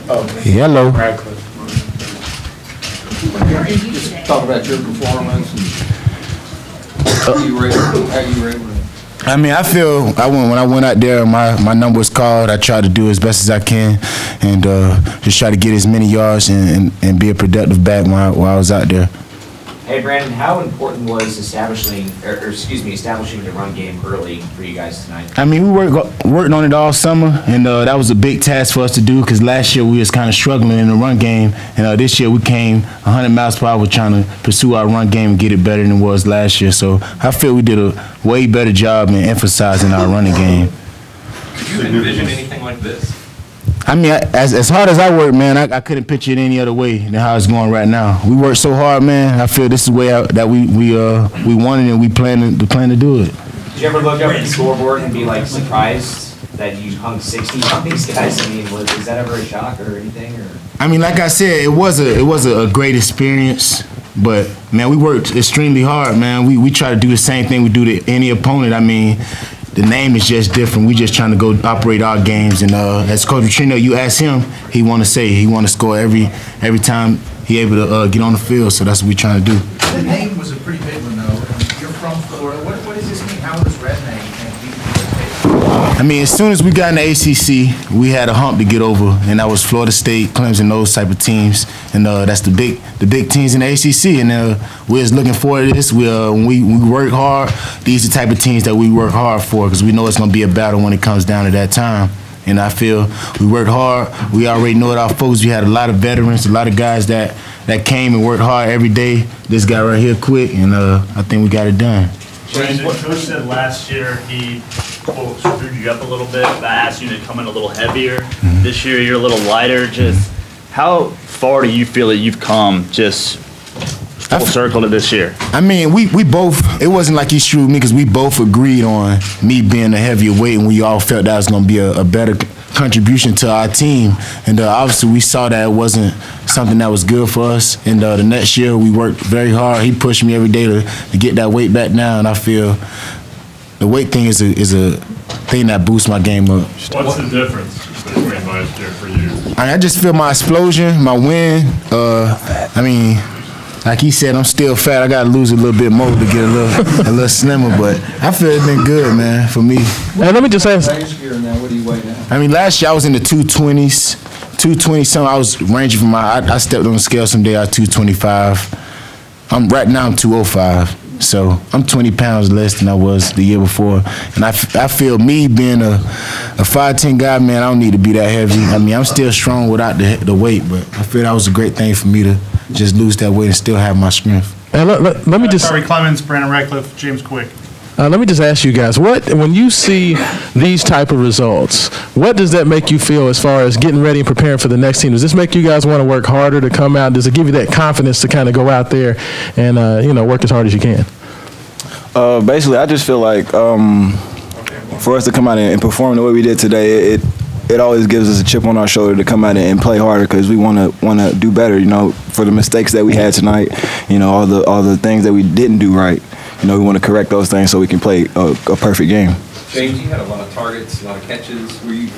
Hello. Radcliff. Just talk about your performance and how you were able to. I mean, when I went out there, my number was called. I tried to do as best as I can, and just try to get as many yards and be a productive back while I was out there. Hey, Brandon, how important was establishing the run game early for you guys tonight? I mean, we worked on it all summer, and that was a big task for us to do because last year we was kind of struggling in the run game, and this year we came 100 miles per hour trying to pursue our run game and get it better than it was last year. So I feel we did a way better job in emphasizing our running game. Did you envision anything like this? I mean, as hard as I work, man, I couldn't picture it any other way than how it's going right now. We work so hard, man. I feel this is the way that we wanted and we plan to do it. Did you ever look up at the scoreboard and be like surprised that you hung 60 on these guys? I mean, is that ever a shock or anything? Or? I mean, like I said, it was a great experience. But man, we worked extremely hard, man. We try to do the same thing we do to any opponent. I mean, the name is just different. We just trying to go operate our games. And as Coach Petrino, you ask him, he want to score every time he able to get on the field. So that's what we trying to do. The name was a pretty big one, though. You're from Florida. What does this mean? How does Red name? I mean, as soon as we got in the ACC, we had a hump to get over, and that was Florida State, Clemson, those type of teams, and that's the big teams in the ACC. And we're just looking forward to this. When we work hard, these are the type of teams that we work hard for because we know it's going to be a battle when it comes down to that time. And I feel we worked hard. We already know it, our folks. We had a lot of veterans, a lot of guys that came and worked hard every day. This guy right here quit, and I think we got it done. Brandon, Coach said last year he, quote, screwed you up a little bit. That asked you to come in a little heavier. Mm-hmm. This year you're a little lighter. Just how far do you feel that you've come just full circle to this year? I mean, we both, it wasn't like he screwed me because we both agreed on me being a heavier weight, and we all felt that was going to be a better contribution to our team. And obviously we saw that it wasn't something that was good for us. And the next year we worked very hard. He pushed me every day to get that weight back down. And I feel the weight thing is a thing that boosts my game up. What's the difference between last year for you? I just feel my explosion, my wind. I mean, like he said, I'm still fat. I got to lose a little bit more to get a little slimmer, but I feel it's been good, man, for me. And let me just ask. Last year now, what do you weigh now? I mean, last year I was in the 220s, 220 something. I was ranging from I stepped on the scale someday. I was 225. Right now I'm 205. So I'm 20 pounds less than I was the year before. And I feel me being a 5'10" guy, man, I don't need to be that heavy. I mean, I'm still strong without the weight, but I feel that was a great thing for me to just lose that weight and still have my strength. And let me just. Harvey-Clemons, Brandon Radcliff, James Quick. Let me just ask you guys, when you see these type of results, what does that make you feel as far as getting ready and preparing for the next team? Does this make you guys want to work harder to come out? Does it give you that confidence to kind of go out there and work as hard as you can? Basically, I just feel like for us to come out and perform the way we did today, it always gives us a chip on our shoulder to come out and play harder because we want to do better. For the mistakes that we had tonight, all the things that we didn't do right. We want to correct those things so we can play a perfect game. James, you had a lot of targets, a lot of catches. Were you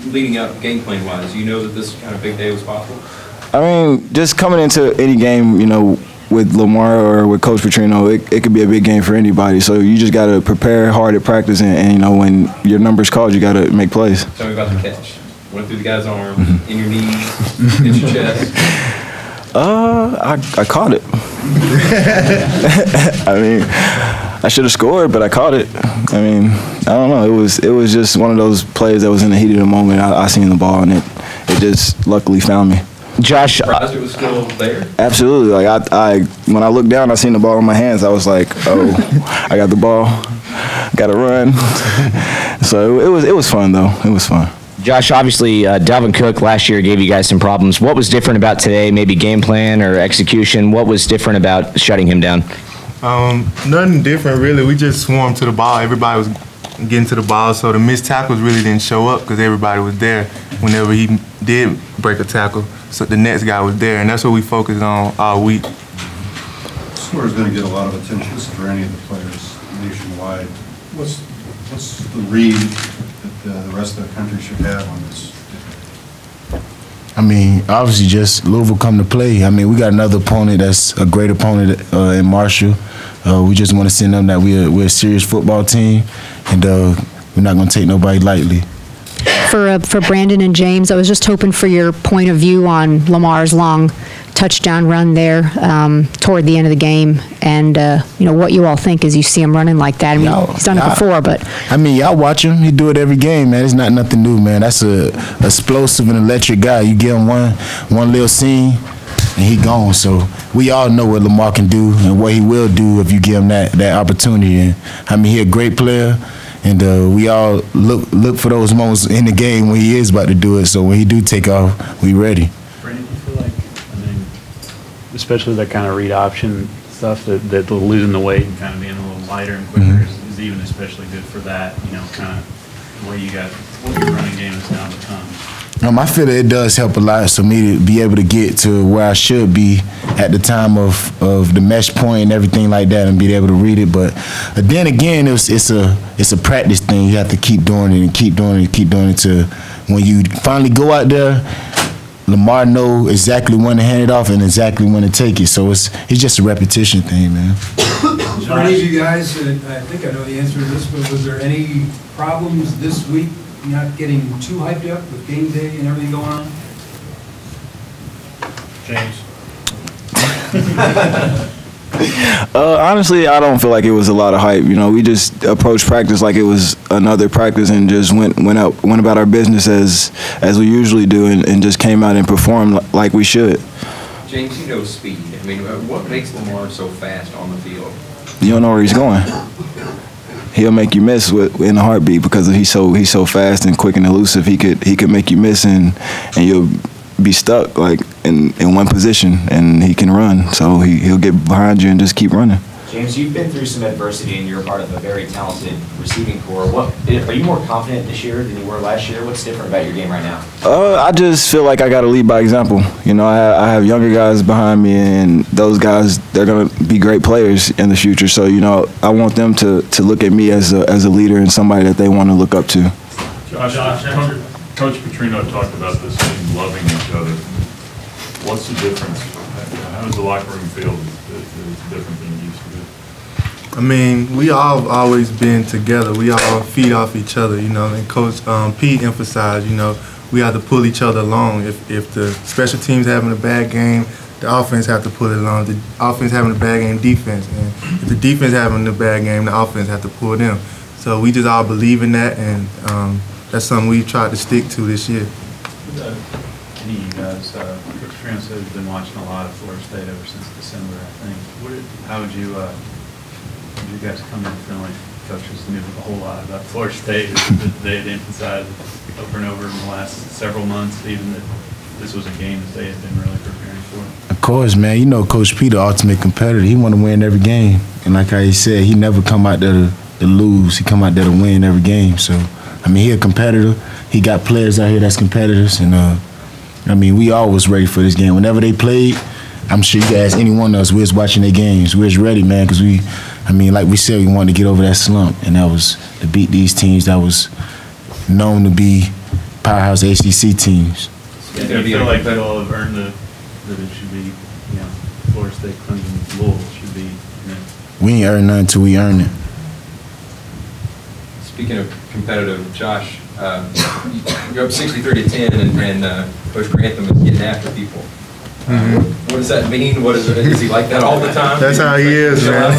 leading up game plan wise? You know that this kind of big day was possible. I mean, just coming into any game, with Lamar or with Coach Petrino, it could be a big game for anybody. So you just got to prepare hard at practice, and when your number's called, you got to make plays. Tell me about the catch. Went through the guy's arm, in your knees, in your chest. I caught it. I mean, I should have scored, but I caught it. I mean, I don't know. It was just one of those plays that was in the heat of the moment. I seen the ball, and it just luckily found me. Josh, it was still there? Absolutely. Like when I looked down, I seen the ball in my hands. I was like, oh, I got the ball, got to run. So it was fun though. It was fun. Josh, obviously, Dalvin Cook last year gave you guys some problems. What was different about today? Maybe game plan or execution? What was different about shutting him down? Nothing different, really. We just swarmed to the ball. Everybody was getting to the ball, so the missed tackles really didn't show up because everybody was there whenever he did break a tackle. So the next guy was there, and that's what we focused on all week. This score is going to get a lot of attention for any of the players nationwide. What's the read that the rest of the country should have on this? I mean, obviously, just Louisville come to play. I mean, we got another opponent that's a great opponent in Marshall. We just want to send them that we're a serious football team, and we're not going to take nobody lightly. For Brandon and James, I was just hoping for your point of view on Lamar's long touchdown run there toward the end of the game, and what you all think as you see him running like that. I mean, he's done it before, but I mean, y'all watch him. He do it every game, man. It's not nothing new, man. That's a explosive and electric guy. You give him one little scene, and he gone. So we all know what Lamar can do and what he will do if you give him that opportunity. And I mean, he a great player. And we all look for those moments in the game when he is about to do it. So when he do take off, we ready. Brandon, you feel like, I mean, especially that kind of read option stuff, that losing the weight and kind of being a little lighter and quicker is even especially good for that, kind of the way what your running game has now become. I feel that it does help a lot, so me to be able to get to where I should be at the time of the mesh point and everything like that, and be able to read it. But then again, it's a practice thing. You have to keep doing it and keep doing it and keep doing it to when you finally go out there. Lamar know exactly when to hand it off and exactly when to take it. So it's just a repetition thing, man. For any of you guys, I think I know the answer to this, but was there any problems this week? Not getting too hyped up with game day and everything going on? James. Honestly, I don't feel like it was a lot of hype. We just approached practice like it was another practice and just went about our business as we usually do, and just came out and performed like we should. James, you know speed. I mean, what makes Lamar so fast on the field? You don't know where he's going. He'll make you miss in a heartbeat because he's so fast and quick and elusive. He could make you miss and you'll be stuck like in one position, and he can run. So he'll get behind you and just keep running. James, you've been through some adversity and you're part of a very talented receiving corps. Are you more confident this year than you were last year? What's different about your game right now? I just feel like I got to lead by example. I have younger guys behind me, and those guys, they're going to be great players in the future. So, I want them to look at me as a leader and somebody that they want to look up to. Josh, Coach Petrino talked about this team loving each other. What's the difference? How does the locker room feel that's different than it used to be? I mean, we all always been together. We all feed off each other, and Coach Pete emphasized, we have to pull each other along. If the special team's having a bad game, the offense have to pull it along. The offense having a bad game, defense. And if the defense having a bad game, the offense have to pull them. So we just all believe in that, and that's something we've tried to stick to this year. Any of you guys, Coach Petrino said he's been watching a lot of Florida State ever since December, I think. How would you guys come in feeling like coaches knew a whole lot about Florida State that they had emphasized over and over in the last several months, even that this was a game that they had been really preparing for? Of course, man. Coach P, the ultimate competitor. He want to win every game. And like I said, he never come out there to lose. He come out there to win every game. So, I mean, he a competitor. He got players out here that's competitors. And, we always ready for this game. Whenever they played, I'm sure you guys, any one of us, we was watching their games. We was ready, man, because like we said, we wanted to get over that slump, and that was to beat these teams that was known to be powerhouse ACC teams. Yeah, I feel like they all have earned that it should be, Florida State, Clemson, Louisville should be. We ain't earned nothing until we earn it. Speaking of competitive, Josh, you're up 63-10, and Coach Grantham is getting after people. What does that mean? Is he like that all the time? That's how he is, man.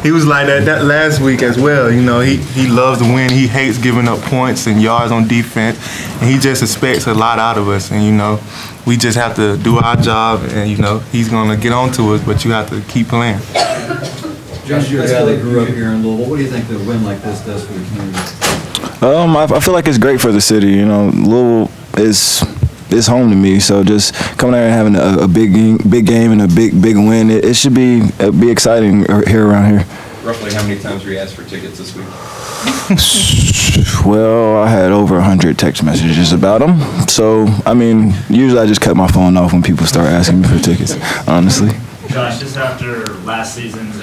He was like that last week as well. He loves to win. He hates giving up points and yards on defense, and he just expects a lot out of us. And we just have to do our job, and he's gonna get on to us, but you have to keep playing. Josh, you're a guy that grew up here in Louisville. What do you think that a win like this does for the community? I feel like it's great for the city. Louisville is home to me, so just coming out and having a big game and a big win, it should be exciting here around here. Roughly how many times were you asked for tickets this week? Well, I had over 100 text messages about them. So, usually I just cut my phone off when people start asking me for tickets, honestly. Josh, just after last season's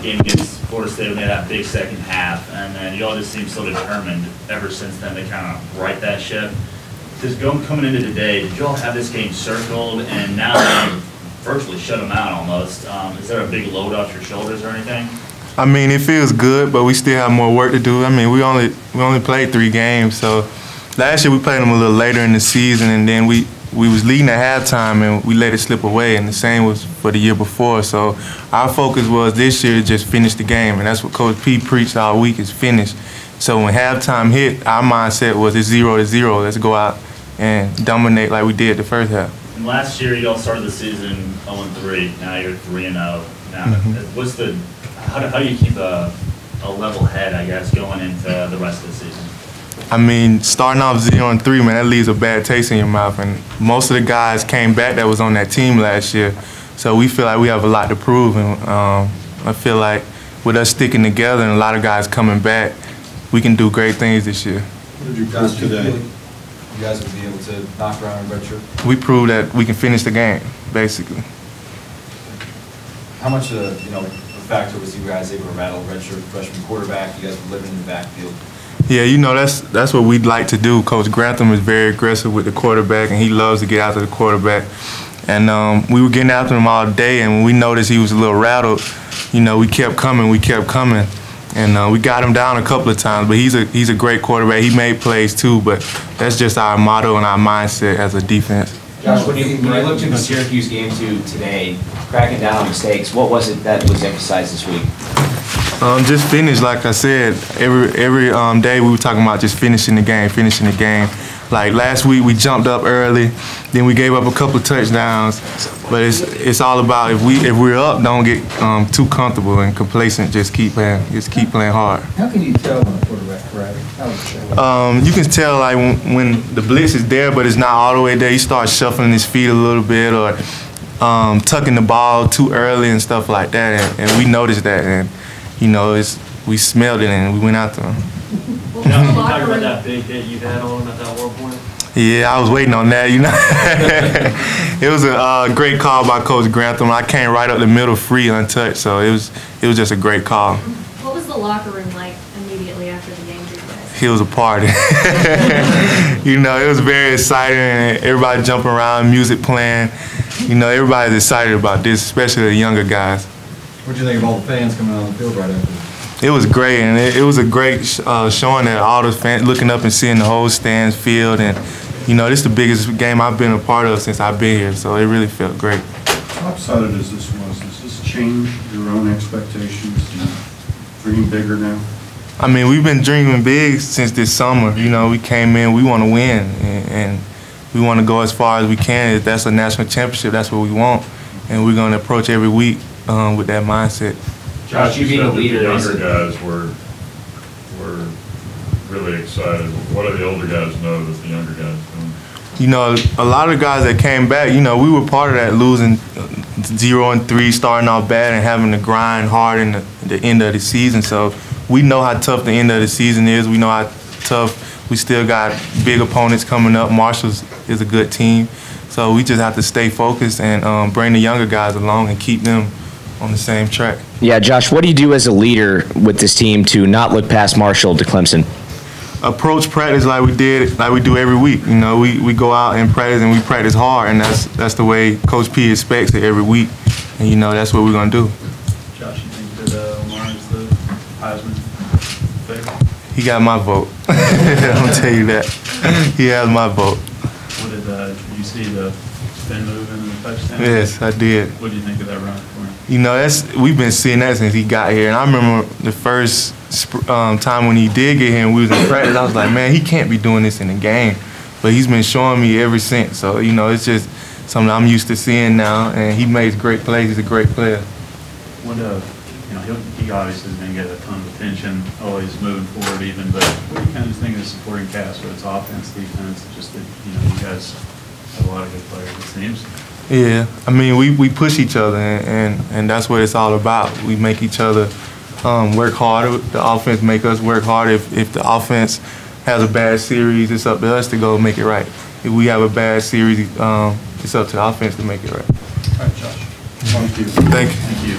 game against Florida State, when they had that big second half, and then you all just seem so determined ever since then to kind of right that ship. Just coming into today, did you all have this game circled, and now you virtually shut them out almost? Is there a big load off your shoulders or anything? I mean, it feels good, but we still have more work to do. I mean, we only played 3 games, so last year we played them a little later in the season, and then we was leading at halftime and we let it slip away, and the same was for the year before. So our focus was this year to just finish the game, and that's what Coach P preached all week, is finish. So when halftime hit, our mindset was it's 0-0. Let's go out and dominate like we did the first half. And last year you all started the season 0-3. Now you're 3-0. Now, what's the how do you keep a level head, I guess, going into the rest of the season? I mean, starting off 0-3, man, that leaves a bad taste in your mouth. And most of the guys came back that was on that team last year. So we feel like we have a lot to prove. And I feel like with us sticking together and a lot of guys coming back, we can do great things this year. What did you prove today? You guys would be able to knock around a redshirt? We proved that we can finish the game, basically. How much a factor was you guys able to rattle a redshirt freshman quarterback? You guys were living in the backfield. Yeah, that's what we'd like to do. Coach Grantham is very aggressive with the quarterback, and he loves to get after the quarterback. And we were getting after him all day, and when we noticed he was a little rattled, we kept coming. And we got him down a couple of times, but he's a great quarterback. He made plays too, but that's just our motto and our mindset as a defense. Josh, when you looked at the Syracuse game today, cracking down on mistakes, what was it that was emphasized this week? Just finish, like I said. Every day we were talking about just finishing the game. Like last week we jumped up early, then we gave up a couple of touchdowns. But it's all about if we're up, don't get too comfortable and complacent. Just keep playing hard. How can you tell when a quarterback cracks? You can tell like when the blitz is there, but it's not all the way there. He starts shuffling his feet a little bit or tucking the ball too early and stuff like that. And we noticed that, and we smelled it and we went after him. Can you talk about that big hit you had on at that 1 point? Yeah, I was waiting on that, It was a great call by Coach Grantham. I came right up the middle free, untouched, so it was just a great call. What was the locker room like immediately after the game for you guys? It was a party. It was very exciting, and everybody jumping around, music playing. Everybody's excited about this, especially the younger guys. What did you think of all the fans coming out on the field right after? It was great, and it was a great showing that all the fans looking up and seeing the whole stands field, and this is the biggest game I've been a part of since I've been here, so it really felt great. Lopsided as this was, does this change your own expectations? Do you dream bigger now? I mean, we've been dreaming big since this summer. We came in, we want to win, and we want to go as far as we can. If that's a national championship, that's what we want, and we're going to approach every week with that mindset. Josh, you being a leader, the younger guys were really excited. What do the older guys know that the younger guys don't? A lot of the guys that came back, we were part of that losing 0-3, starting off bad and having to grind hard in the end of the season. So we know how tough the end of the season is. We know how tough we still got big opponents coming up. Marshall's is a good team. So we just have to stay focused and bring the younger guys along and keep them on the same track. Yeah, Josh, what do you do as a leader with this team to not look past Marshall to Clemson? Approach practice like we do every week. We go out and practice, and we practice hard, and that's the way Coach P expects it every week, and that's what we're gonna do. Josh, you think that Lamar is the Heisman favorite? He got my vote. I'll tell you that. He has my vote. What did you see the spin move and the touchdown? Yes, I did. What do you think of that run for him? We've been seeing that since he got here, and I remember the first time when he did get here and we was in practice, I was like, man, he can't be doing this in the game, but he's been showing me ever since. So it's just something I'm used to seeing now, and he makes great plays. He's a great player. What he obviously is going to get a ton of attention, always moving forward even, but what do you kind of think of the supporting cast, whether it's offense, defense, just that you guys have a lot of good players, it seems? Yeah, I mean, we push each other, and that's what it's all about. We make each other work harder. The offense make us work harder. If the offense has a bad series, it's up to us to go make it right. If we have a bad series, it's up to the offense to make it right. All right, Josh. Thank you. Thank you.